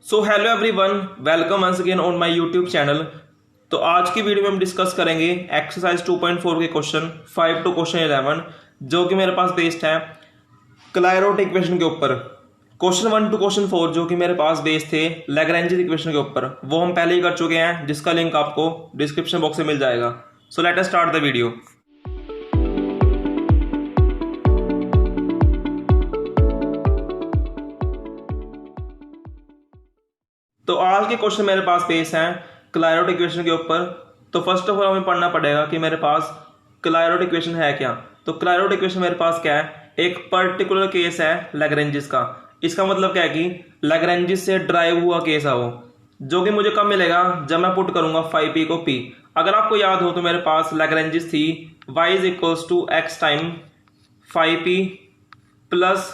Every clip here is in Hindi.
So hello everyone, welcome once again on my YouTube channel. तो आज की वीडियो में हम डिस्कस करेंगे एक्सरसाइज 2.4 के क्वेश्चन 5 टू क्वेश्चन 11, जो कि मेरे पास बेस्ड है क्लायरोट इक्वेशन के ऊपर। क्वेश्चन 1 टू क्वेश्चन 4 जो कि मेरे पास बेस्ड थे लैग्रेंज इक्वेशन के ऊपर, वो हम पहले ही कर चुके हैं, जिसका लिंक आपको डिस्क्रिप्शन बॉक्स में मिल जाएगा। So let us start the video. तो आज के क्वेश्चन मेरे पास बेस हैं क्लायरोट इक्वेशन के ऊपर। तो फर्स्ट ऑफ ऑल हमें पढ़ना पड़ेगा कि मेरे पास क्लायरोट इक्वेशन है क्या। तो क्लायरोट इक्वेशन मेरे पास क्या है, एक पर्टिकुलर केस है लैग्रेंजिस का। इसका मतलब क्या है कि लैग्रेंजिस से ड्राइव हुआ केस है वो, जो कि मुझे कब मिलेगा, जब मैं पुट करूंगा फाइव पी को पी। अगर आपको याद हो तो मेरे पास लैग्रेंजिस थी y is equals to x times five p plus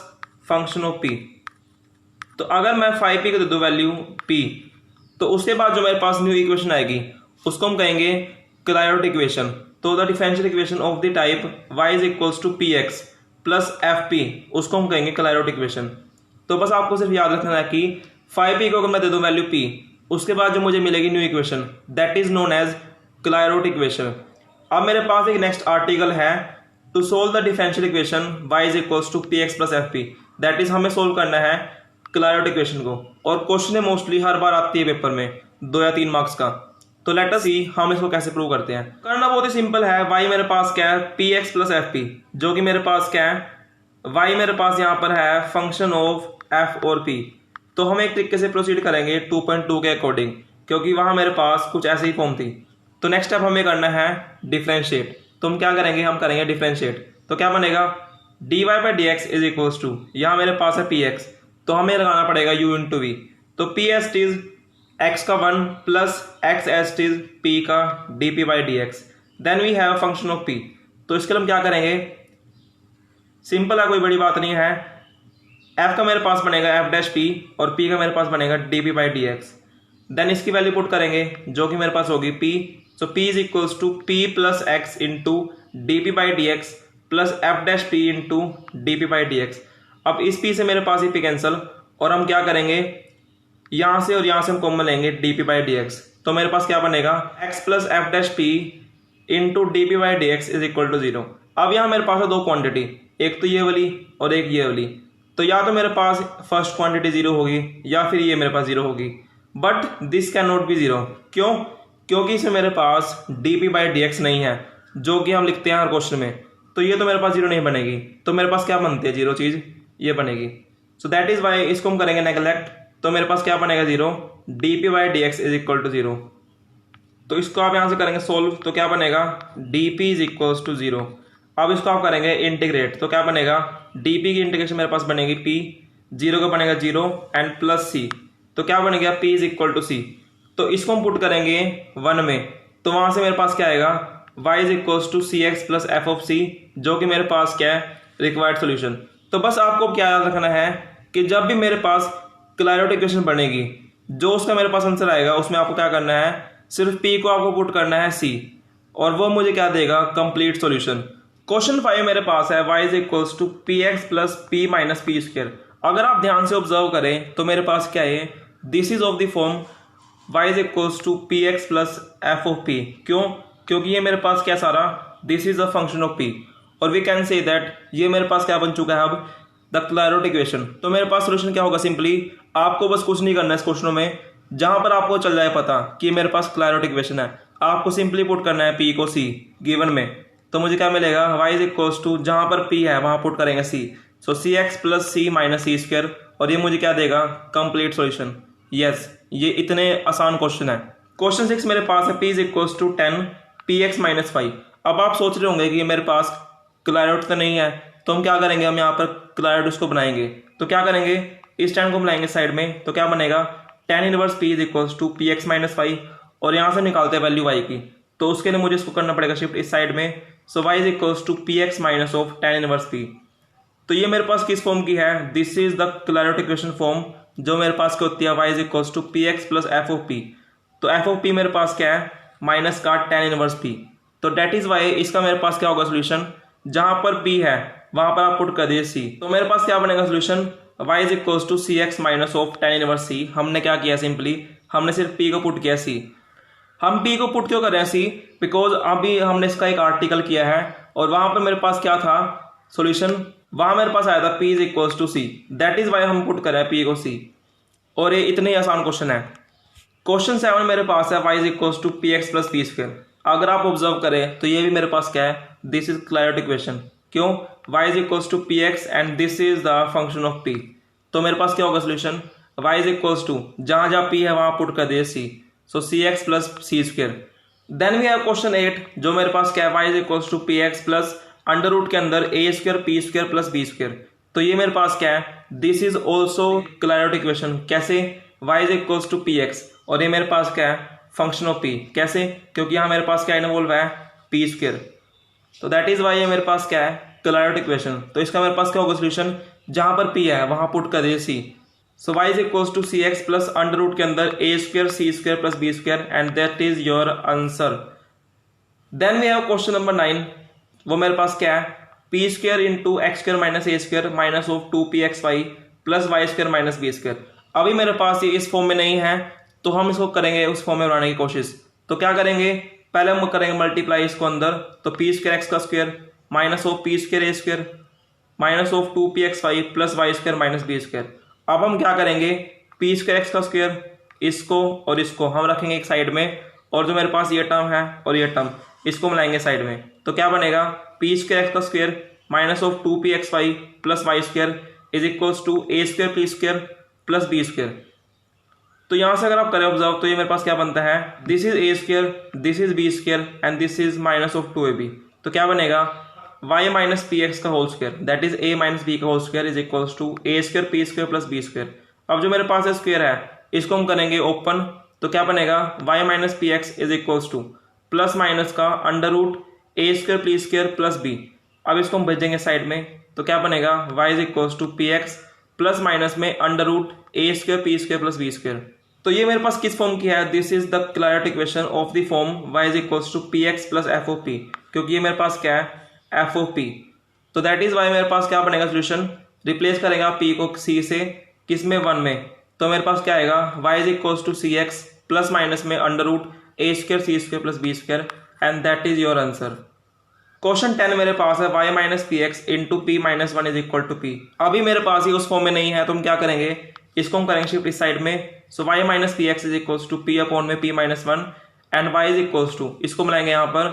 function of p. तो अगर मैं फाइव पी को दे दूँ वैल्यू पी, तो उसके बाद जो मेरे पास न्यू इक्वेशन आएगी उसको हम कहेंगे क्लायरोट इक्वेशन। तो the differential equation of the type y is equals to p x plus f p, उसको हम कहेंगे क्लायरोट इक्वेशन। तो बस आपको सिर्फ याद रखना है कि फाइव पी को अगर मैं दे दूँ वैल्यू पी, उसके बाद जो मुझे मिलेगी new equation, that is known as Clairaut equation. अब मेरे पास एक नेक्स्ट आर्टिकल है to solve the differential equation y is equals to p x plus f p. That is हमें सोल्व करना है क्लायरोट इक्वेशन को, और क्वेश्चन मोस्टली हर बार आती है पेपर में 2 या 3 मार्क्स का। तो लेट अस सी हम इसको कैसे प्रूव करते हैं। करना बहुत ही सिंपल है। y मेरे पास क्या है, P x plus f P, जो कि मेरे पास क्या है, y मेरे पास यहाँ पर है फंक्शन ऑफ f और p। तो हम एक तरीके से प्रोसीड करेंगे 2.2 के अकॉर्डिंग, क्योंकि वहां मेरे पास कुछ ऐसी ही फॉर्म थी। तो नेक्स्ट स्टेप हमें करना है डिफरेंशिएट। तो हम क्या करेंगे, हम करेंगे डिफरेंशिएट। तो क्या बनेगा, d y by d x is equals to, यहाँ मेरे पास है पी एक्स, तो हमें लगाना पड़ेगा u इंटू वी। तो पी एस टीज एक्स का 1 प्लस एक्स एस टीज पी का d p by d x, then we have function of p. तो इसके लिए हम क्या करेंगे, सिंपल है, कोई बड़ी बात नहीं है। f का मेरे पास बनेगा एफ डैश पी और p का मेरे पास बनेगा d p by d x. Then इसकी वैल्यू पुट करेंगे जो कि मेरे पास होगी p। So p is equals to p plus x into d p by d x plus f dash p into d p by d x. अब इस p से मेरे पास ही p कैंसिल, और हम क्या करेंगे, यहां से और यहां से हम कॉमन लेंगे d p by d x. तो मेरे पास क्या बनेगा, x plus f dash p into d p by d x is equal to 0। अब यहाँ मेरे पास है दो क्वांटिटी, एक तो ये वाली और एक ये वाली। तो या तो मेरे पास फर्स्ट क्वांटिटी 0 होगी या फिर ये मेरे पास 0 होगी, but this can not be 0। क्यों, क्योंकि इसमें मेरे पास d p by d x नहीं है, जो कि हम लिखते हैं हर क्वेश्चन में। तो ये तो मेरे पास 0 नहीं बनेगी। तो मेरे पास क्या बनती है 0 चीज़, ये बनेगी। सो दैट इज वाई इसको हम करेंगे नेगलेक्ट। तो मेरे पास क्या बनेगा 0, d p by d x is equal to 0। तो इसको आप यहां से करेंगे सोल्व, तो क्या बनेगा, d p is equals to 0। अब इसको आप करेंगे इंटीग्रेट, तो क्या बनेगा, डी पी की इंटीग्रेशन मेरे पास बनेगी p, 0 का बनेगा 0 एंड प्लस c। तो क्या बनेगा, p is equal to c। तो इसको हम पुट करेंगे 1 में, तो वहां से मेरे पास क्या आएगा, y is equals to c x plus f of c, जो कि मेरे पास क्या है, रिक्वायर्ड सोल्यूशन। तो बस आपको क्या याद रखना है कि जब भी मेरे पास क्लायरोट इक्वेशन बनेगी, जो उसका मेरे पास आंसर आएगा उसमें आपको क्या करना है, सिर्फ p को आपको पुट करना है c, और वो मुझे क्या देगा, कंप्लीट सॉल्यूशन। क्वेश्चन 5 मेरे पास है y is equals to p x plus p minus p square. अगर आप ध्यान से ऑब्जर्व करें तो मेरे पास क्या है, this is of the form y is equals to p x plus f of p। क्यों, क्योंकि ये मेरे पास क्या सारा, this is the function of p, और वी कैन से दैट ये मेरे पास क्या बन चुका है अब, द क्लायरोट इक्वेशन। तो मेरे पास सोल्यूशन क्या होगा, सिंपली आपको बस कुछ नहीं करना है इस क्वेश्चनों में। जहां पर आपको चल जाए पता कि मेरे पास क्लायरोट इक्वेशन है, आपको सिंपली पुट करना है p को c गिवन में। तो मुझे क्या मिलेगा, y इज इक्वल्स टू जहां पर p है वहां पुट करेंगे c, so c x plus सी माइनस सी स्क्वायर, और ये मुझे क्या देगा, कंप्लीट सॉल्यूशन। यस, ये इतने आसान क्वेश्चन है। क्वेश्चन 6 मेरे पास है p is equals to 10 p x minus 5। अब आप सोच रहे होंगे कि मेरे पास क्लायरोट तो नहीं है, तो हम क्या करेंगे, हम यहाँ पर क्लायरोट उसको बनाएंगे। तो क्या करेंगे, इस 10 को बनाएंगे साइड में, तो क्या बनेगा, tan inverse p is equals to p x minus 5, और यहाँ से निकालते हैं वैल्यू y की। तो उसके लिए मुझे इसको करना पड़ेगा शिफ्ट इस साइड में। So y is equals to p x minus of tan inverse p। तो ये मेरे पास किस फॉर्म की है, this is the Clairaut equation form, जो मेरे पास क्या होती है, y is equals to p x plus f of p। तो एफ ऑफ p मेरे पास क्या है, माइनस का tan इनवर्स p। तो डेट इज वाई इसका मेरे पास क्या होगा सोल्यूशन, जहां पर p है वहां पर आप पुट कर दीजिए c। तो मेरे पास क्या बनेगा solution, y is equals to c x minus of tan inverse c. हमने क्या किया, सिंपली हमने सिर्फ p को पुट किया सी। हम p को पुट क्यों कर रहे हैं सी, बिकॉज अभी हमने इसका एक आर्टिकल किया है और वहां पर मेरे पास क्या था सॉल्यूशन, वहां मेरे पास आया था p is equals to c, that is y हम पुट कर रहे हैं p को सी। और ये इतने ही आसान क्वेश्चन है। क्वेश्चन 7 मेरे पास है y is equals to p x plus p square. अगर आप ऑब्जर्व करें तो ये भी मेरे पास क्या है, दिस इज क्लैरिटी इक्वेशन। क्यों, y is equals to p x and this is the function of p। तो मेरे पास क्या होगा solution, y is equals to जहां जहां p है वहां पुट कर दिए c, so c x plus c square. Then we have question 8 जो मेरे पास क्या है, y is equals to p x plus under root के अंदर a square p square plus b square. तो ये मेरे पास क्या है, this is also clarity equation. कैसे, y is equals to p x और ये मेरे पास क्या है फंक्शन ऑफ p। कैसे, क्योंकि यहाँ मेरे पास क्या इन्वॉल्व है पी स्क्वायर। तो दैट इज वाई ये मेरे पास क्या है क्लैरिटी इक्वेशन। तो इसका मेरे पास क्या होगा सोल्यूशन, जहां पर p है वहां पुट कर दिए c, so y is equals to c x plus under root के अंदर a square c square plus b square and that is your answer. Then we have question number 9, वो मेरे पास क्या है, p square into x square minus a square minus of 2pxy plus y square minus b square. अभी मेरे पास ये इस फॉर्म में नहीं है तो हम इसको करेंगे उस फॉर्म में बनाने की कोशिश। तो क्या करेंगे, पहले हम करेंगे मल्टीप्लाई इसको अंदर, तो पी स्क्वायर एक्स का square minus of p square a square minus of 2pxy plus y square minus b square. अब हम क्या करेंगे, पी स्क्वायर एक्स का स्क्वायर इसको और इसको हम रखेंगे एक साइड में, और जो मेरे पास ये टर्म है और ये टर्म इसको मिलाएंगे साइड में। तो क्या बनेगा, पी स्क्वायर एक्स का square minus of 2pxy plus y square is equals to a square p square plus b square. तो यहां से अगर आप करें ऑब्जर्व तो ये मेरे पास क्या बनता है, this is a square this is b square and this is minus of 2ab। तो क्या बनेगा, y माइनस पी एक्स का whole square that is a minus b का whole square is equals to a square p square plus b square. अब जो मेरे पास स्क्वायर है इसको हम करेंगे ओपन, तो क्या बनेगा y minus p x is equals to plus minus का under root a square p square plus b. अब इसको हम भेजेंगे साइड में, तो क्या बनेगा y is equals to p x plus minus में under root a square p square plus b square. तो ये मेरे पास किस फॉर्म की है, this is the Clairaut equation of the form y is equals to p x plus f of p, क्योंकि ये मेरे पास क्या है एफ ऑफ पी। तो दैट इज वाई मेरे पास क्या बनेगा सोल्यूशन, रिप्लेस करेगा p को c से किस में 1 में, तो मेरे पास क्या आएगा y is equals to c x plus minus में under root a square c square plus b square and that is your answer. Question 10 मेरे पास है y minus p x into p minus 1 is equal to p. अभी मेरे पास ही उस फॉर्म में नहीं है तो हम क्या करेंगे, इसको हम करेंगे शिफ्ट इस साइड में, so y minus p x is equals to p upon में p minus 1 and y is equals to इसको मिलाएंगे यहाँ पर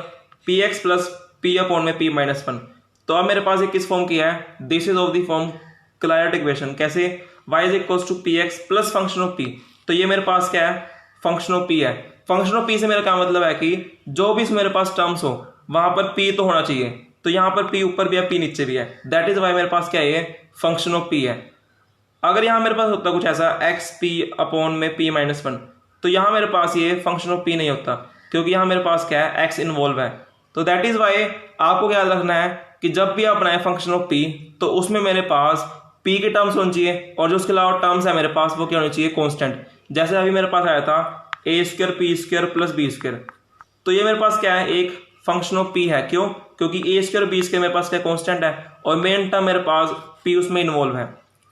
p x plus p upon में p माइनस 1। तो अब मेरे पास ये किस फॉर्म की है, this is of the form clarity equation. कैसे, y is equals to p x plus function of p। तो ये मेरे पास क्या है फंक्शन ऑफ p है। फंक्शन ऑफ p से मेरा क्या मतलब है कि जो भी मेरे पास टर्म्स हो वहां पर p तो होना चाहिए। तो यहाँ पर p ऊपर भी है p नीचे भी है, दैट इज वाई मेरे पास क्या है फंक्शन ऑफ p है। अगर यहाँ मेरे पास होता कुछ ऐसा एक्स पी अपॉन में p माइनस 1, तो यहाँ मेरे पास ये फंक्शन ऑफ p नहीं होता, क्योंकि यहाँ मेरे पास क्या है x इन्वॉल्व है। तो दैट इज वाई आपको क्या रखना है कि जब भी आप बनाए फंक्शन ऑफ p तो उसमें मेरे पास p के टर्म्स होने चाहिए और जो उसके अलावा टर्म्स है मेरे पास वो क्या होने चाहिए कॉन्स्टेंट। जैसे अभी मेरे पास आया था a square p square plus b square, तो ये मेरे पास क्या है एक फंक्शन ऑफ p है। क्यों, क्योंकि ए स्क्वायर बी स्क्वायर मेरे पास क्या कॉन्स्टेंट है और मेन टर्म मेरे पास p उसमें इन्वॉल्व है।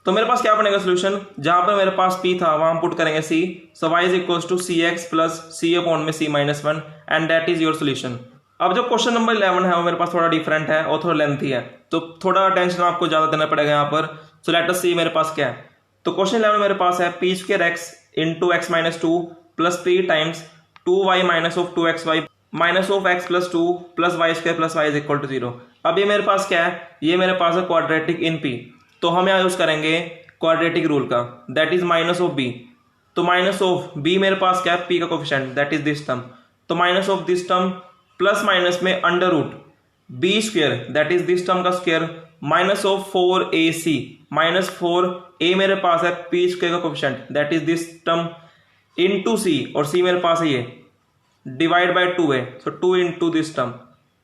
तो मेरे पास क्या बनेगा सोल्यूशन, जहां पर मेरे पास p था वहां हम पुट करेंगे c, so y is equals to c x plus c upon में c minus 1 and that is your solution. अब जो क्वेश्चन नंबर 11 है वो मेरे पास थोड़ा डिफरेंट है और थोड़ा लेंथी है, तो थोड़ा अटेंशन आपको ज्यादा देना पड़ेगा यहाँ पर। सो लेट अस सी मेरे पास क्या है। तो क्वेश्चन 11 मेरे पास है p square x into x minus 2 plus p times 2y minus of 2xy minus of x plus 2 plus y square plus y is equal to 0। अब ये मेरे पास क्या है, ये मेरे पास है क्वाड्रेटिक इन p, तो हम यहाँ यूज करेंगे क्वाड्रेटिक रूल का, that is minus of b। तो माइनस ऑफ b मेरे पास क्या है p का coefficient that is this term, तो minus of this term plus minus में under root b square that is this term का square minus of 4ac minus 4a मेरे पास है p स्क्वायर का coefficient that is this term into c, और c मेरे पास है ये डिवाइड बाय 2 है, सो 2 इंटू दिस टर्म,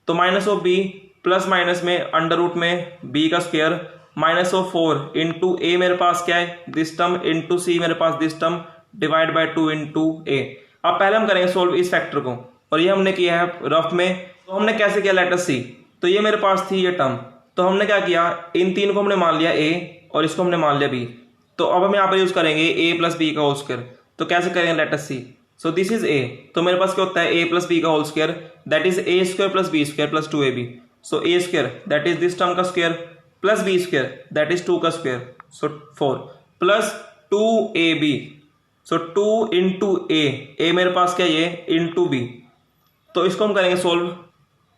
तो minus of b plus minus में अंडर रूट में b का square minus of 4 into a मेरे पास क्या है दिस टर्म इंटू सी मेरे पास this term divide by 2 into a. अब पहले हम करेंगे सोल्व इस फैक्टर को, और ये हमने किया है रफ में। तो हमने कैसे किया, लेट अस सी। तो ये मेरे पास थी ये टर्म, तो हमने क्या किया इन तीन को हमने मान लिया a, और इसको हमने मान लिया b। तो अब हम यहाँ पर यूज़ करेंगे a प्लस बी का होल स्क्वायर। तो कैसे करेंगे, let us see. So this is a, तो मेरे पास क्या होता है a प्लस बी का whole square, that is a square plus b square plus 2ab। So a square that is this term का square plus b square that is 2 का square, so 4 plus 2ab। So 2 into a मेरे पास क्या ये इंटू b। तो इसको हम करेंगे सोल्व।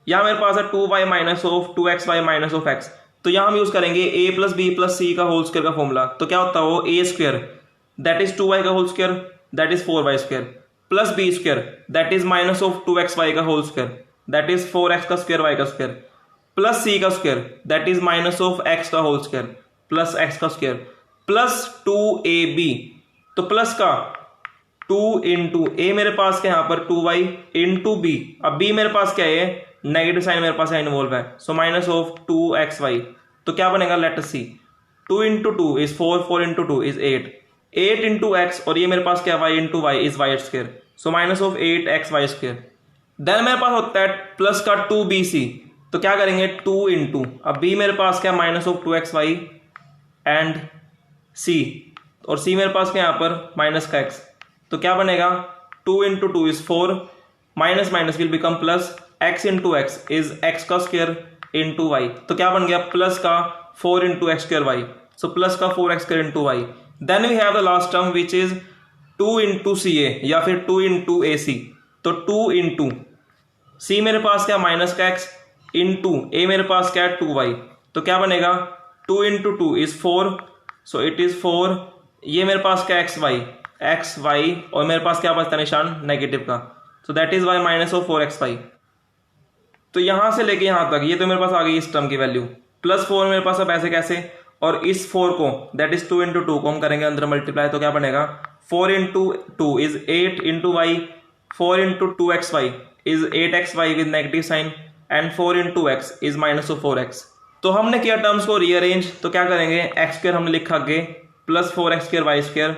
यहाँ मेरे पास है 2y minus of 2xy minus of x। तो यहाँ हम यूज करेंगे a plus b plus c का होल स्क्वायर का फॉर्मूला। तो क्या होता है वो a square that is 2y का whole square that is 4y square plus b square that is minus of 2xy का whole square that is 4x का स्क्वायर y का स्क्वायर प्लस c का square that is minus of x का होल स्क्वायर प्लस x का स्क्वायर प्लस 2ab। तो प्लस का 2 इंटू ए मेरे पास क्या यहाँ पर 2y इंटू बी। अब b मेरे पास क्या है, नेगेटिव साइन मेरे पास इन्वॉल्व है, सो माइनस ऑफ 2xy। तो क्या बनेगा, let us see. 2 into 2 is 4, 4 into 2 is 8, 8 into x और ये मेरे पास क्या y into y is y square, so minus of 8xy square. Then मेरे पास होता है प्लस का 2bc। तो क्या करेंगे 2 इंटू, अब b मेरे पास क्या minus of 2xy and c और c मेरे पास क्या यहाँ पर माइनस का x। तो क्या बनेगा 2 into 2 is 4, minus minus will become plus, x into x is x का स्क्वायर इंटू वाई। तो क्या बन गया प्लस का 4 into x square y, so plus का 4x square into y. Then we have the last term which is 2 into c a या फिर 2 इंटू ए सी। तो 2 इंटू सी मेरे पास क्या माइनस का x इंटू ए मेरे पास क्या है 2y। तो क्या बनेगा 2 into 2 is 4, so it is 4। ये मेरे पास क्या एक्स वाई और मेरे पास क्या बचता है निशान नेगेटिव का, so that is y minus of 4xy। तो यहां से लेके यहां तक ये तो मेरे पास आ गई इस टर्म की वैल्यू प्लस 4 मेरे पास। अब ऐसे कैसे, और इस 4 को दैट इज 2 इंटू 2 को हम करेंगे अंदर मल्टीप्लाई। तो क्या बनेगा 4 into 2 is 8 into y, 4 into 2xy is 8xy with negative sign and 4 into x is minus of 4x। तो हमने किया टर्म्स को रीअरेंज। तो क्या करेंगे एक्स स्क्वायर हमने लिखा आगे plus 4x square y square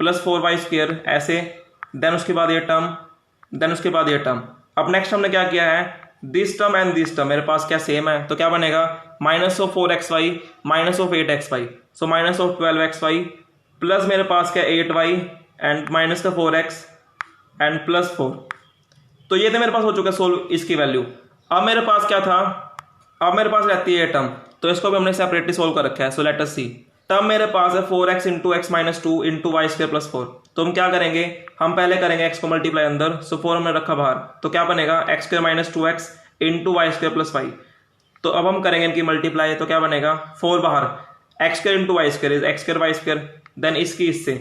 plus 4y square ऐसे, देन उसके बाद ये टर्म, देन उसके बाद ये टर्म। अब नेक्स्ट हमने क्या किया है, this term and this term मेरे पास क्या सेम है। तो क्या बनेगा minus of 4xy minus of 8xy, so minus of 12xy plus मेरे पास क्या 8y एंड माइनस का 4x एंड प्लस 4। तो ये तो मेरे पास हो चुका है सोल्व इसकी वैल्यू। अब मेरे पास क्या था, अब मेरे पास रहती है ये टर्म, तो इसको भी हमने सेपरेटली सोल्व कर रखा है। सो लेट अस सी। टर्म मेरे पास है 4x into x minus 2 into y square plus 4। तो हम क्या करेंगे, हम पहले करेंगे x को मल्टीप्लाई अंदर, सो 4 हमने रखा बाहर। तो क्या बनेगा x square minus 2x into y square plus y. तो अब हम करेंगे इनकी मल्टीप्लाई। तो क्या बनेगा 4 बाहर, x square into y square is x square y square, then इसकी इससे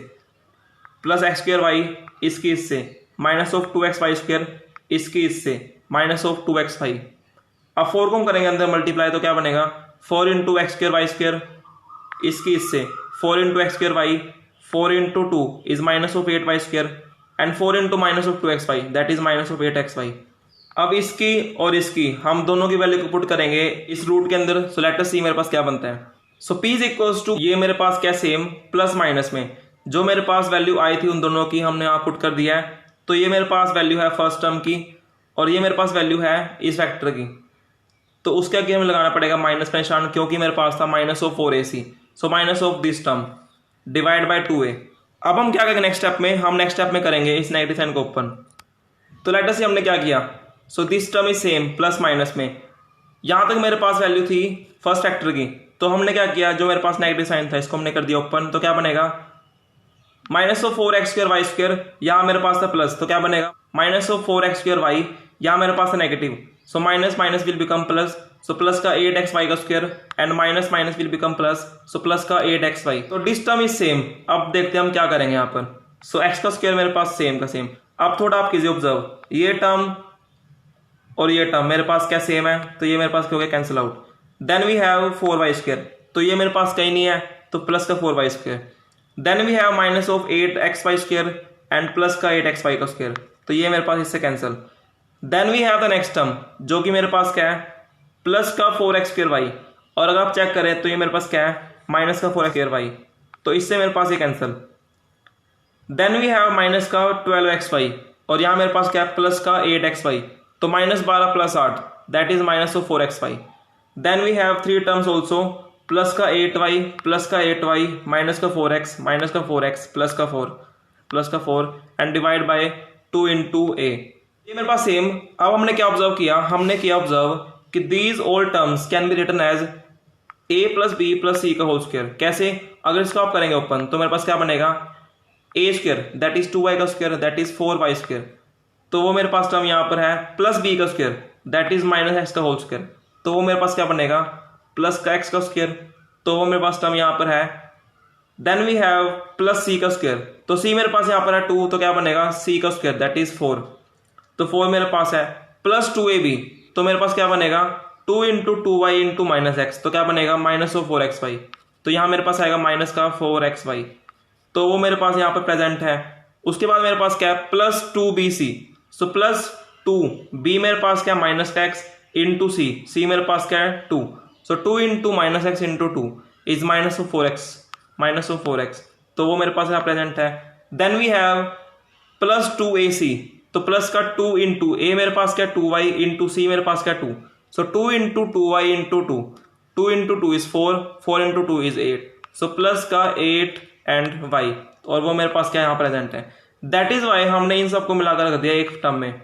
प्लस एक्स स्क्वायर वाई इसकी इससे minus of 2x Y square इसकी इससे माइनस ऑफ 2x वाई। अब 4 को हम करेंगे अंदर मल्टीप्लाई। तो क्या बनेगा 4 into x square y square इसकी इससे 4 into x square y, 4 into 2 is minus of 8y square and 4 into minus of 2xy that is minus of 8xy। अब इसकी और इसकी हम दोनों की वैल्यू को पुट करेंगे इस रूट के अंदर। सो लेट अस सी मेरे पास क्या बनता है। सो p इज इक्वल्स टू ये मेरे पास क्या सेम प्लस माइनस में जो मेरे पास वैल्यू आई थी उन दोनों की हमने यहाँ पुट कर दिया है। तो ये मेरे पास वैल्यू है फर्स्ट टर्म की और ये मेरे पास वैल्यू है इस फैक्टर की। तो उसके आगे हमें लगाना पड़ेगा माइनस का निशान क्योंकि मेरे पास था minus of 4ac, so minus of this term divide bye 2a। अब हम क्या करेंगे नेक्स्ट स्टेप में, हम नेक्स्ट स्टेप में करेंगे इस नेगेटिव साइन को ओपन। तो लेट अस सी हमने क्या किया, so this term is same plus minus में। यहां तक मेरे पास वैल्यू थी फर्स्ट फैक्टर की, तो हमने क्या किया जो मेरे पास नेगेटिव साइन था इसको हमने कर दिया ओपन। तो क्या बनेगा minus of 4x square y square, यहां मेरे पास था प्लस, तो क्या बनेगा minus of 4x square Y, यहां मेरे पास था negative, so minus minus will become plus, so plus का 8xy का square and minus minus will become plus, so plus का 8xy। तो दिस टर्म इज सेम। अब देखते हैं हम क्या करेंगे यहाँ पर। सो x का स्क्वायर मेरे पास सेम का सेम। अब थोड़ा आप कीजिए ऑब्जर्व, ये टर्म और ये टर्म मेरे पास क्या सेम है, तो ये मेरे पास क्या हो गया cancel out. Then we have 4y square, तो ये मेरे पास कहीं नहीं है तो प्लस का 4y square. Then we have minus of 8xy square and plus का 8xy का स्क्वायर, तो ये मेरे पास इससे cancel. Then we have the next term जो कि मेरे पास क्या है प्लस का 4x स्क्वायर वाई, और अगर आप चेक करें तो ये मेरे पास क्या है माइनस का 4x स्क्वायर वाई, तो इससे मेरे पास ये cancel. Then we have minus का 12xy और यहाँ मेरे पास क्या है प्लस का 8xy, तो -12 + 8 that is minus of 4xy। Then we have 3 terms also plus का 8y प्लस का 8y माइनस का 4x माइनस का 4x प्लस का 4 एंड डिवाइड बाय 2 इंटू ए। ये मेरे पास सेम। अब हमने क्या ऑब्जर्व किया, हमने किया ऑब्जर्व कि these all terms can be written as a plus b plus c का होल स्क्वायर। कैसे, अगर इसको आप करेंगे ओपन तो मेरे पास क्या बनेगा, ए स्क्वायर दैट इज 2y का square that is 4y square, तो वो मेरे पास टर्म यहाँ पर है प्लस बी का square that is minus x का होल स्क्वायर, तो वो मेरे पास क्या बनेगा प्लस का एक्स का स्क्वायर, तो वो मेरे पास टर्म यहाँ पर है। Then we have plus c का स्क्वायर, तो सी मेरे पास यहाँ पर है 2, तो क्या बनेगा सी का स्क्वायर दैट इज 4, तो 4 मेरे पास है प्लस 2ab, तो मेरे पास क्या बनेगा 2 into 2y into minus x, तो क्या बनेगा माइनस ऑफ 4xy, तो यहाँ मेरे पास आएगा माइनस का 4xy, तो वो मेरे पास यहाँ पर प्रेजेंट है। उसके बाद मेरे पास क्या है plus 2bc, so plus 2b मेरे पास क्या माइनस का x इंटू सी मेरे पास क्या है 2, सो 2 into minus x into 2 is minus of 4x, तो वो मेरे पास यहाँ प्रेजेंट है। Then we have plus 2ac, तो प्लस का 2 इंटू ए मेरे पास क्या 2y इंटू सी मेरे पास क्या 2, सो 2 into 2y into 2 into 2 is 4 into 2 is 8, so plus का 8 एंड y, और वो मेरे पास क्या यहाँ प्रेजेंट है। दैट इज वाई हमने इन सबको मिलाकर रख दिया एक टर्म में।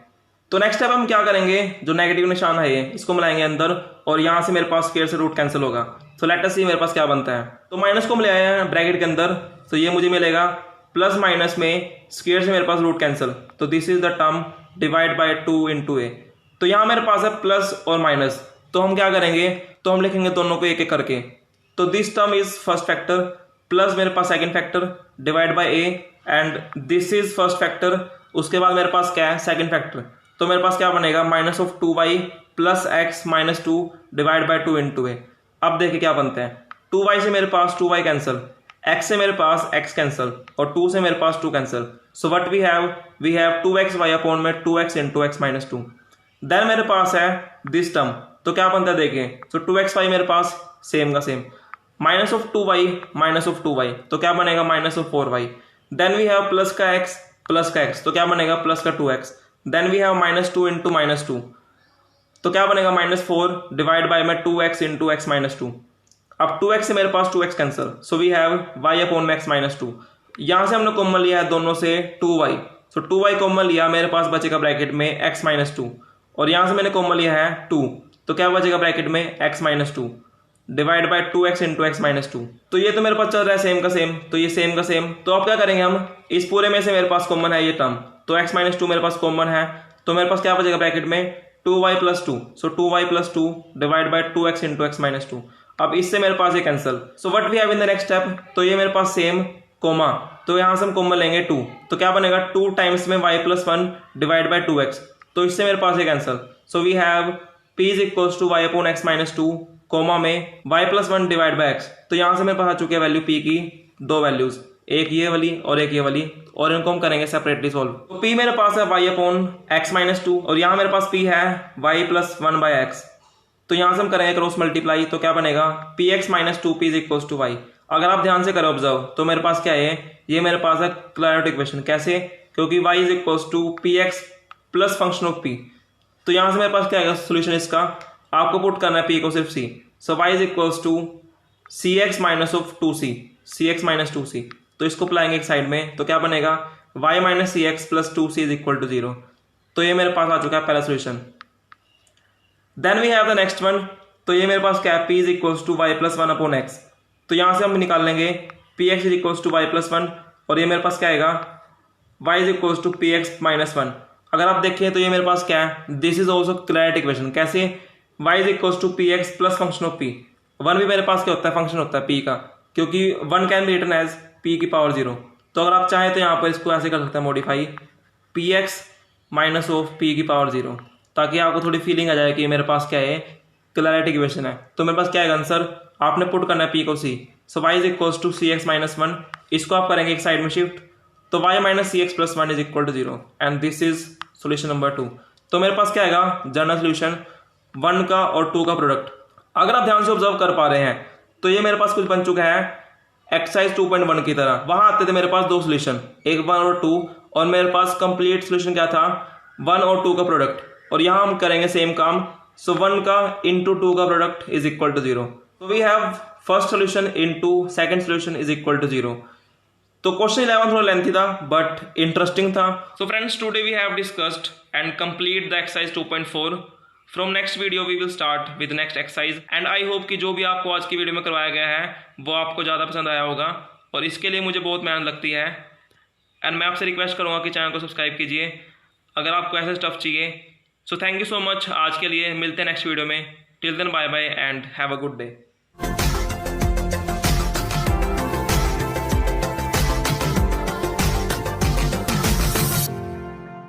तो नेक्स्ट स्टेप हम क्या करेंगे, जो नेगेटिव निशान है ये इसको मिलाएंगे अंदर, और यहाँ से मेरे पास स्क्वायर से रूट कैंसिल होगा। सो लेट अस सी मेरे पास क्या बनता है, तो माइनस को मिले आए हैं ब्रैकेट के अंदर, तो ये मुझे मिलेगा प्लस माइनस में स्क्वायर से मेरे पास रूट कैंसिल, तो this is the term divide by 2 into a. तो यहाँ मेरे पास है प्लस और माइनस, तो हम क्या करेंगे, तो हम लिखेंगे दोनों को एक एक करके, तो this term is first factor plus मेरे पास second factor divide by a and this is first factor, उसके बाद मेरे पास क्या है सेकंड फैक्टर, तो मेरे पास क्या बनेगा minus of 2y plus x minus 2 divide by 2 into a. अब देखिए क्या बनते हैं, 2y से मेरे पास 2y कैंसिल, x से मेरे पास x कैंसिल और 2 से मेरे पास 2 cancel, so what we have 2xy upon में 2x into x minus 2। Then मेरे पास है दिस टर्म, तो क्या बनता है देखिए, सो 2xy मेरे पास सेम का सेम, माइनस ऑफ 2y, तो क्या बनेगा minus of 4y। Then we have plus का x, तो क्या बनेगा प्लस का 2x। Then we have minus 2 into minus 2, तो क्या बनेगा माइनस 4 डिवाइड बाय में 2x इंटू एक्स माइनस 2। अब 2x से मेरे पास 2x cancel, so we have y upon में x माइनस 2। यहाँ से हमने कॉमन लिया है दोनों से 2y, सो 2y कॉमन लिया, मेरे पास बचेगा ब्रैकेट में x माइनस 2, और यहाँ से मैंने कॉमन लिया है 2, तो क्या बचेगा ब्रैकेट में x minus 2 divide by 2x into x minus 2। तो ये तो मेरे पास चल रहा है सेम का सेम, तो ये सेम का सेम, तो अब क्या करेंगे हम, इस पूरे में से मेरे पास कॉमन है ये टर्म, तो x माइनस 2 मेरे पास कॉमन है, तो मेरे पास क्या बचेगा ब्रैकेट में 2y प्लस 2, सो 2y plus 2 divide by 2x into x minus 2। अब इससे मेरे पास ये cancel, so what we have in the next step, तो ये मेरे पास सेम कोमा, तो यहाँ से हम कॉमन लेंगे 2, तो क्या बनेगा 2 टाइम्स में y plus 1 divide by 2x, तो इससे मेरे पास ये cancel, so we have p is equals to y upon x minus 2 comma में y plus 1 divide by x। तो यहाँ से मेरे पास आ चुकी है वैल्यू p की दो वैल्यूज, एक ये वाली और एक ये वाली, और इनको हम करेंगे सेपरेटली सॉल्व। तो p मेरे पास है y अपॉन एक्स माइनस 2 और यहाँ मेरे पास p है y प्लस 1 बाय एक्स, तो यहाँ से हम करेंगे क्रॉस मल्टीप्लाई, तो क्या बनेगा px minus 2p is equals to y। अगर आप ध्यान से करें ऑब्जर्व, तो मेरे पास क्या है, ये मेरे पास है क्लैरिटी इक्वेशन। कैसे, क्योंकि y is equals to px plus function of p, तो यहाँ से मेरे पास क्या आएगा सोल्यूशन इसका, आपको पुट करना है p को सिर्फ c, so y is equals to cx minus of 2c, तो इसको लाएंगे एक साइड में, तो क्या बनेगा y minus c x plus 2c is equal to 0। तो ये मेरे पास आ चुका है पहला solution. Then we have the next one, तो ये मेरे पास क्या है p is equals to y plus 1 upon x, तो यहाँ से हम निकाल लेंगे px is equals to y plus 1, और ये मेरे पास क्या आएगा y is equals to px minus 1। अगर आप देखें तो ये मेरे पास क्या है, this is also clarity equation. कैसे, y is equals to px plus function of p, 1 भी मेरे पास क्या होता है फंक्शन होता है p का, क्योंकि 1 can be written as p की पावर 0। तो अगर आप चाहें तो यहाँ पर इसको ऐसे कर सकते हैं modify px minus of p की पावर 0, ताकि आपको थोड़ी फीलिंग आ जाए कि मेरे पास क्या है क्लैरिटी इक्वेशन है। तो मेरे पास क्या है आंसर, आपने पुट करना है p को c, so y is equals to c x minus 1, इसको आप करेंगे एक साइड में शिफ्ट, तो y minus c x plus 1 is equal to 0 and this is solution number 2। तो मेरे पास क्या आएगा जनरल सोल्यूशन 1 का और 2 का प्रोडक्ट। अगर आप ध्यान से ऑब्जर्व कर पा रहे हैं तो ये मेरे पास कुछ बन चुका है एक्सरसाइज 2.1 की तरह। वहां आते थे मेरे पास दो सोल्यूशन, एक 1 और 2, और मेरे पास कंप्लीट सोल्यूशन क्या था 1 और 2 का प्रोडक्ट, और यहाँ हम करेंगे सेम काम, सो 1 का इंटू 2 का product is equal to 0। So we have first solution into second solution is equal to 0. तो क्वेश्चन 11 थोड़ा लेंथी था बट इंटरेस्टिंग था. So friends, today we have discussed and complete the exercise 2.4. From next video we will start with next exercise. And I hope कि जो भी आपको आज की वीडियो में करवाया गया है वो आपको ज़्यादा पसंद आया होगा, और इसके लिए मुझे बहुत मेहनत लगती है. एंड मैं आपसे रिक्वेस्ट करूँगा कि चैनल को सब्सक्राइब कीजिए अगर आपको ऐसे स्टफ चाहिए. So thank you so much. आज के लिए मिलते हैं नेक्स्ट वीडियो में. Till then bye bye and have a good day.